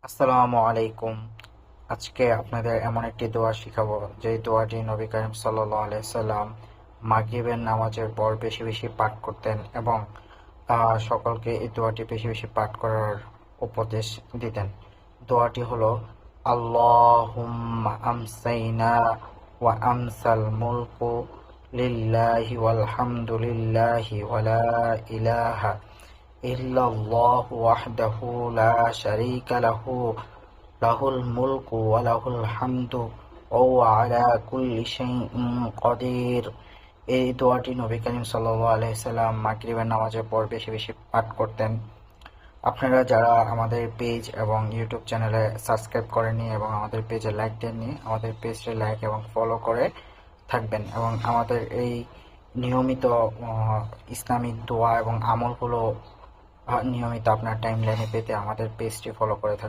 আসসালামু আলাইকুম। আজকে আপনাদের এমন একটি দোয়া শিখাবো যে দোয়াটি নবী করিম সাল্লাল্লাহু আলাইহি সাল্লাম মাগরিবের নামাজের পর বেশি বেশি পাঠ করতেন এবং সকলকে এই দোয়াটি বেশি বেশি পাঠ করার উপদেশ দিতেন। দোয়াটি হলো আল্লাহুম্মা আমসাইনা ওয়া আমসাল মুলকু লিল্লাহি ওয়াল হামদুলিল্লাহি ওয়া লা ইলাহা ইল্লাল্লাহু ওয়াহদাহু লা শারীকা লাহু লাহুল মুলকু ওয়া লাহুল হামদু ওয়া হুয়া আলা কুল্লি শাইইন কাদির। এই দোয়াটি নবী করিম সাল্লাল্লাহু আলাইহি সাল্লাম মাগরিবের নামাজের পর বেশি বেশি পাঠ করতেন। আপনারা যারা আমাদের পেজ এবং ইউটিউব চ্যানেলে সাবস্ক্রাইব করেননি এবং আমাদের পেজে লাইক দেননি, আমাদের পেজটি লাইক এবং ফলো করে থাকবেন এবং আমাদের এই নিয়মিত ইসলামিক দোয়া এবং আমলগুলো নিয়মিত আপনার টাইমলাইনে পেতে আমাদের পেজটি ফলো করে থাকবেন।